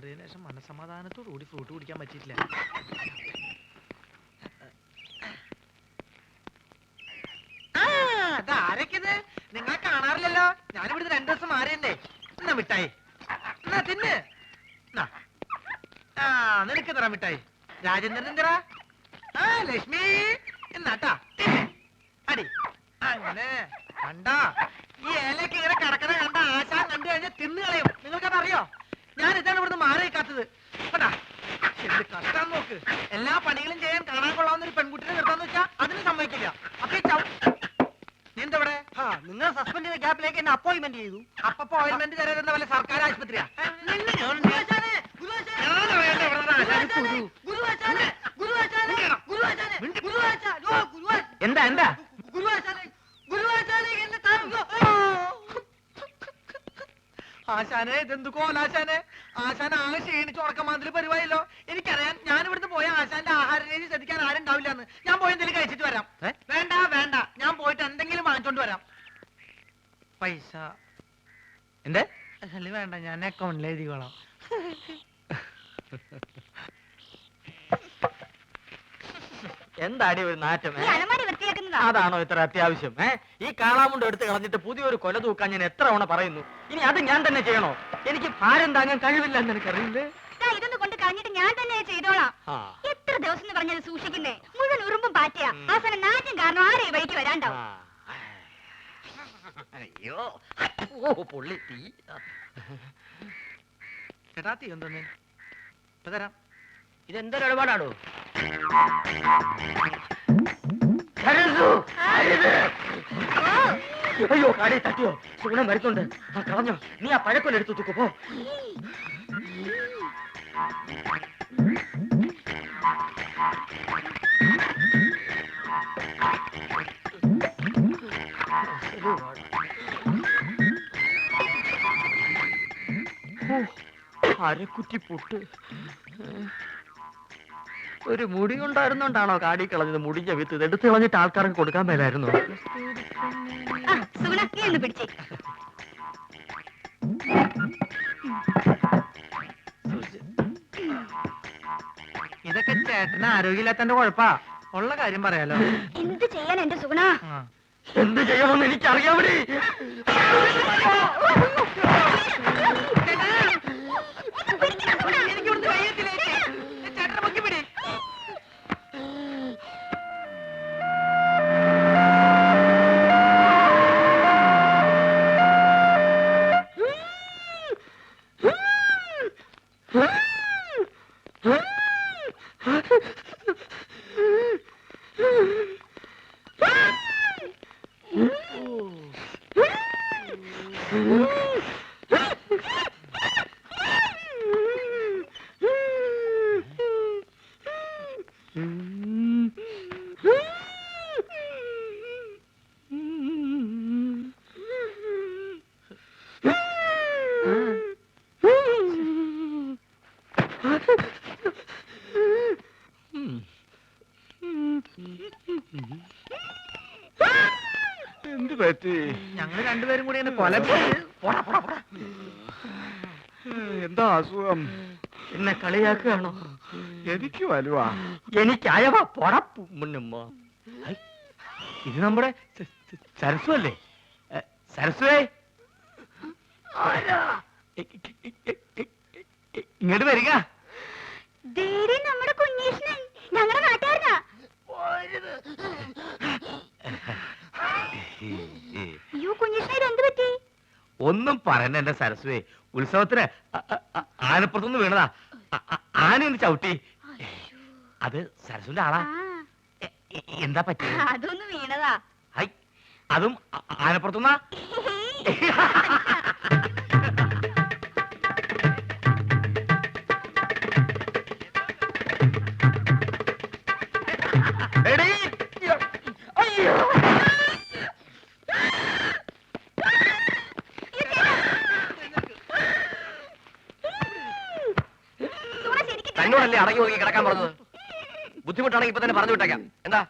മാറിയതിനു ശേഷം മനസമാധാനത്തോടു കൂടി ഫ്രൂട്ട് കുടിക്കാൻ പറ്റിയിട്ടില്ല. ആരൊക്കെത്? നിങ്ങളെ കാണാറില്ലല്ലോ. ഞാനിവിടുന്ന് 2 ദിവസം മാറിയല്ലേ. എന്നാ മിഠായി, എന്നാ തിന്ന്. നിനക്ക് തരാം മിഠായി. രാജേന്ദ്രൻ എന്തിനാ? ലക്ഷ്മി എന്നാട്ടാ അടി. അങ്ങനെ കണ്ടാ ഈ ഇലക്ക് ഇങ്ങനെ കിടക്കണ കണ്ട ആശാൻ കണ്ടു കഴിഞ്ഞാൽ തിന്നു കളയും. നിങ്ങൾക്കത് അറിയോ? ഞാൻ ഇതാണ് ഇവിടുന്ന് മാറി കാത്തത്. കണ്ടാ എന്ത് കഷ്ടം നോക്ക്. എല്ലാ പണികളും ചെയ്യാൻ കാണാൻ കൊള്ളാവുന്ന ഒരു പെൺകുട്ടിനെ നിർത്താന്ന് വെച്ചാ അതിന് സമ്മതിക്കില്ല. അപ്പൊ നീന്തവിടെ നിങ്ങൾ സസ്പെൻഡ് ചെയ്ത ഗ്യാപ്പിലേക്ക് എന്നെ അപ്പോയിന്റ്മെന്റ് ചെയ്തു. അപ്പൊ അപ്പോയിന്റ്മെന്റ് തരുന്ന പോലെ സർക്കാർ ആശുപത്രിയാ. എന്താ എന്താ ആശാനെ? ഇതെന്ത് കോലാശാനെ? ആശാൻ ആകെ ക്ഷീണിച്ച് ഉറക്കമാതിരി പരിപാടിയല്ലോ. എനിക്കറിയാം. ഞാൻ ഇവിടുന്ന് പോയ ആശാന്റെ ആഹാര രീതി ശ്രദ്ധിക്കാൻ ആരും ഉണ്ടാവില്ലെന്ന്. ഞാൻ പോയി എന്തെങ്കിലും കഴിച്ചിട്ട് വരാം. വേണ്ട വേണ്ട, ഞാൻ പോയിട്ട് എന്തെങ്കിലും വാങ്ങിച്ചോണ്ട് വരാം. പൈസ എന്റെ വേണ്ട, ഞാൻ അക്കൗണ്ടിൽ എഴുതിക്കോളാം. എന്താടി ഒരു നാറ്റം? അതാണോ ഇത്ര അത്യാവശ്യം? ഈ കാളാമുണ്ട് എടുത്ത് കളഞ്ഞിട്ട് പുതിയൊരു കൊല തൂക്കാൻ ഞാൻ എത്ര തവണ പറയുന്നു. ഇനി അത് ഞാൻ തന്നെ ചെയ്യണോ? എനിക്ക് ഭാരം താങ്ങാൻ കഴിവില്ല എന്ന് എനിക്കറിയില്ലേ. ഇതൊന്നും കൊണ്ട് കളഞ്ഞിട്ട് ഞാൻ തന്നെ ചെയ്തോളാം. എത്ര ദിവസം പറഞ്ഞത് സൂക്ഷിക്കുന്നേ? മുഴുവൻ ഉറുമ്പും പാറ്റിയ അവസാനം നാറ്റം കാരണം ആരെ വഴിക്ക് വരാണ്ടാവും. അയ്യോ പൊള്ളി തീ. ചേട്ടാ തീ എന്തോന്ന് തരാം. ഇതെന്തൊരു ഇടപാടാണോ? അയ്യോ കാടി തട്ടിയോ? സുഗുണം വരുന്നുണ്ട്. കളഞ്ഞോ? നീ ആ പഴക്കൊല്ല എടുത്തു തൂക്കു പോ. അരക്കുറ്റി പൊട്ട്. ഒരു മുടി ഉണ്ടായിരുന്നോണ്ടാണോ കാടി കളഞ്ഞത്? മുടിഞ്ഞ വിത്ത് എടുത്ത് കളഞ്ഞിട്ട് ആൾക്കാർക്ക് കൊടുക്കാൻ മേലായിരുന്നു. ഇതൊക്കെ ചേട്ടന് ആരോഗ്യമില്ലാത്തന്റെ കുഴപ്പാ. ഉള്ള കാര്യം പറയാലോ. എന്ത് ചെയ്യാൻ എന്റെ സുഗുണ? എന്ത് ചെയ്യണമെന്ന് എനിക്കറിയാം. എന്ത് പറ്റി? ഞങ്ങള് രണ്ടുപേരും കൂടി കൊല. എന്താ അസുഖം? എന്നെ കളിയാക്കുകയാണോ? എനിക്ക് വലുവാ. എനിക്കയവാ പൊടപ്പു മുന്നമ്മ. ഇത് നമ്മുടെ സരസ്വ അല്ലേ? സരസ്വേ ഇങ്ങോട്ട് വരിക. നമ്മുടെ കുഞ്ഞീഷ്ണൻ ഞങ്ങളുടെ നാട്ടുകാരനാ. അയ്യോ കുഞ്ഞീഷ്ണൻ, എന്ത് പറ്റി? ഒന്നും പറയണ്ട എന്റെ സരസ്വേ. ഉത്സവത്തിന് ആനപ്പുറത്തുനിന്ന് വീണതാ. ആന ഒന്ന് ചവിട്ടി. അത് സരസ്വന്റെ ആളാ. എന്താ പറ്റി? അതൊന്ന് വീണതാ. അതും ആനപ്പുറത്തുനിന്നാ? തന്നോടല്ലേ അടങ്ങി ഒതുങ്ങി കിടക്കാൻ പറഞ്ഞത്? ബുദ്ധിമുട്ടാണെങ്കിൽ ഇപ്പൊ തന്നെ പറഞ്ഞു വിട്ടേക്കാം. എന്താ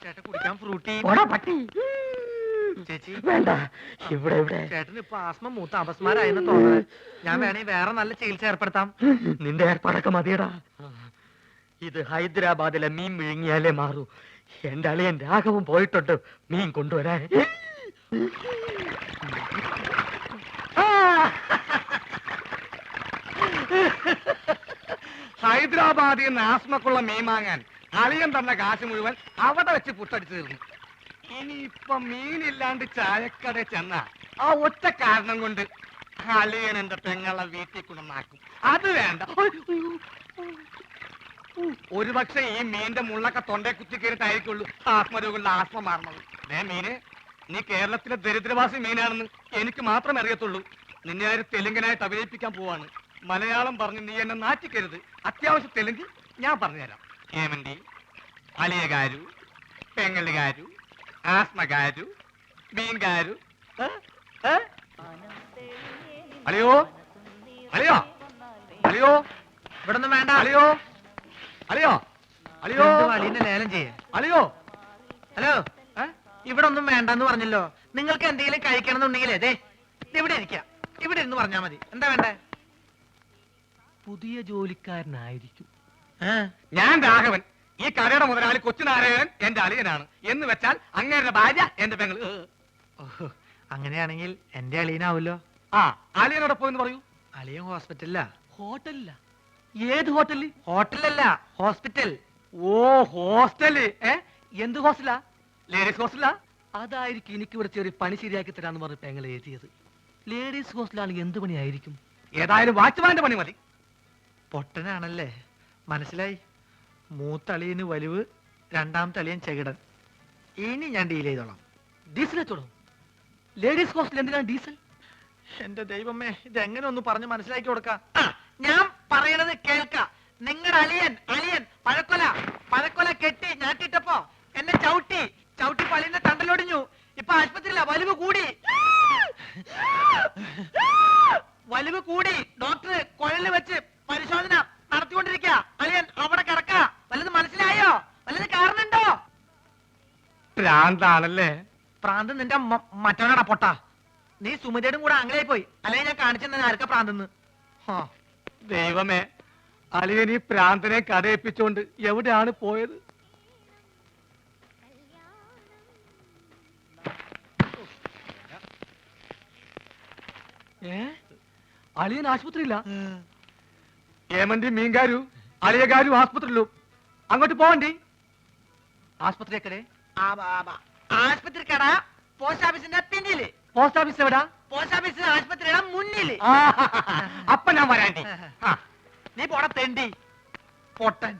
ചേട്ടാ കുടിക്കാൻ ഫ്രൂട്ടി. പട്ടി ചേച്ചി വേണ്ട, ഇവിടെ ഇവിടെ. ചേട്ടന് ഇപ്പൊ ആസ്മ മൂത്ത അപസ്മാരായെന്ന് തോന്നുന്നത്. ഞാൻ വേണേ വേറെ നല്ല ചികിത്സ ഏർപ്പെടുത്താം. നിന്റെ ഏർപ്പാടൊക്കെ മതിയടാ. ഇത് ഹൈദരാബാദിലെ മീൻ വിഴുങ്ങിയാലേ മാറൂ. എന്റെ അളിയൻ രാഘവൻ പോയിട്ടുണ്ട് മീൻ കൊണ്ടുവരാൻ. ഹൈദരാബാദിൽ നിന്ന് ആസ്മക്കുള്ള മീൻ വാങ്ങാൻ അളിയൻ തന്ന കാശ് മുഴുവൻ അവിടെ വെച്ച് പുട്ടടിച്ചു തീർന്നു. ഇനിയിപ്പൊ മീനില്ലാണ്ട് ചായക്കട ചെന്ന ആ ഒറ്റ കാരണം കൊണ്ട് അളിയൻ എന്റെ പെങ്ങളെ വീട്ടിൽ കൊണ്ടുവന്നാക്കും. അത് വേണ്ട. ഒരു പക്ഷെ ഈ മീന്റെ മുള്ളൊക്കെ തൊണ്ടേ കുത്തി കയറിട്ടായിരിക്കുള്ളൂ ആത്മരോഗങ്ങളുടെ ആത്മ മാറണത്. മീന്, നീ കേരളത്തിലെ ദരിദ്രവാസി മീനാണെന്ന് എനിക്ക് മാത്രമേ അറിയത്തുള്ളൂ. നിന്നെ ആര് തെലുങ്കനായിട്ട് അഭിനയിപ്പിക്കാൻ പോവാണ്. മലയാളം പറഞ്ഞ് നീ എന്നെ നാറ്റിക്കരുത്. അത്യാവശ്യം തെലുങ്ക് ഞാൻ പറഞ്ഞുതരാം. ఏమండి అలియ గారు, పెంగళి గారు, ఆస్మ గారు, బీన్ గారు. అలియో అలియో అలియో ഇവിടെ ഒന്നും വേണ്ട. అలియో అలియో అలియో അളിയനെ ലേലം ചെയ്യേ. అలియో. ഹലോ, ഇവിടെ ഒന്നും വേണ്ടെന്ന് പറഞ്ഞല്ലോ. നിങ്ങൾക്ക് എന്തെങ്കിലും കഴിക്കണം എന്നുണ്ടെങ്കിലേ ദേ ഇവിടെ ഇരിക്കാം. ഇവിടെ ഇരുന്ന് പറഞ്ഞാ മതി. എന്താ വേണ്ടേ? പുതിയ ജോലിക്കാരനായിരിക്കും. ഞാൻ രാഘവൻ. ഈ കടയുടെ മുതലാളി കൊച്ചുനാരായണൻ എന്റെ അളിയനാണ്. എന്ന് വെച്ചാൽ അങ്ങേരുടെ ഭാര്യ എന്റെ പെങ്ങൾ. അങ്ങനെയാണെങ്കിൽ എന്റെ അളിയനാവല്ലോ. ആ, അളിയനോടൊപ്പം എന്ന് പറയൂ. അളിയൻ ഹോസ്പിറ്റലിലാ. ഹോട്ടലില്ല. ഏത് ഹോട്ടലിൽ? ഹോട്ടലല്ല, ഹോസ്പിറ്റൽ. ഓ, ഹോസ്റ്റല്. എന്ത് ഹോസ്റ്റലാ? ലേഡീസ് ഹോസ്റ്റലാ? അതായിരിക്കും എനിക്ക് ഇവിടെ ചെറിയ പണി ശരിയാക്കി തരാന്ന് പറഞ്ഞ് പെങ്ങൾ എഴുതിയത്. ലേഡീസ് ഹോസ്റ്റലാണ് എന്ത് പണിയായിരിക്കും? ഏതായാലും വാച്ച്മാന്റെ പണി മതി. പൊട്ടനാണല്ലേ, മനസ്സിലായി. മൂത്തളിയന് വലിവ്, രണ്ടാമത്തെ അളിയൻ ചെകിടൻ. ഇനി ഞാൻ ഡീൽ ചെയ്തോളാം. ഡീസൽ വെച്ചോളൂ. ലേഡീസ് ഹോസ്റ്റൽ എന്തിനാണ് ഡീസൽ? എന്റെ ദൈവമേ, ഇത് എങ്ങനെ ഒന്ന് പറഞ്ഞ് മനസ്സിലാക്കി കൊടുക്കാം. ഞാൻ പറയണത് കേൾക്ക. നിങ്ങളുടെ അളിയൻ അളിയൻ പഴക്കൊല കെട്ടി ഞാട്ടിട്ടപ്പോ എന്നെ ചവിട്ടി പള്ളിന്റെ തണ്ടലൊടിഞ്ഞു. ഇപ്പൊ ആശുപത്രിയില്ല. വലിവ് കൂടി. ഡോക്ടർ കുഴലിൽ വെച്ച് പരിശോധന നടത്തിക്കൊണ്ടിരിക്കുക. അളിയൻ അവിടെ കിടക്ക. വല്ലത് മനസ്സിലായോ? വല്ലത് കാരണുണ്ടോ? ഭ്രാന്താണല്ലേ? പ്രാന്ത് നിന്റെ മറ്റവനാടാ പൊട്ട. നീ സുമതിയുടെ കൂടെ ആംഗ്ലായി പോയി. അല്ലെങ്കിൽ ഞാൻ കാണിച്ചു ആർക്കാ പ്രാന്തെന്ന്. ദൈവമേ, അളിയൻ ഈ പ്രാന്തനെ കടയിപ്പിച്ചോണ്ട് എവിടെയാണ് പോയത്? അളിയൻ ആശുപത്രിയില്ല. ഏമന്റി മീൻകാരു അളിയകാരു ആസ്പത്രിയിലു. അങ്ങോട്ട് പോവണ്ടി. ആസ്പത്രി എക്കടെ? ആശുപത്രി കട പോസ്റ്റ് ഓഫീസിന്റെ പിന്നില്. പോസ്റ്റ് ഓഫീസ് എവിടാ? പോസ്റ്റ് ഓഫീസ് ആശുപത്രിയുടെ മുന്നില്. അപ്പൊ ഞാൻ വരാണ്ടി. നീ പോടാ തെണ്ടി പൊട്ടൻ.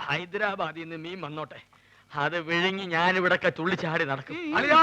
ഹൈദരാബാദിൽ നിന്ന് മീൻ വന്നോട്ടെ, അത് വിഴുങ്ങി ഞാനിവിടൊക്കെ തുള്ളിച്ചാടി നടക്കും. അളിയാ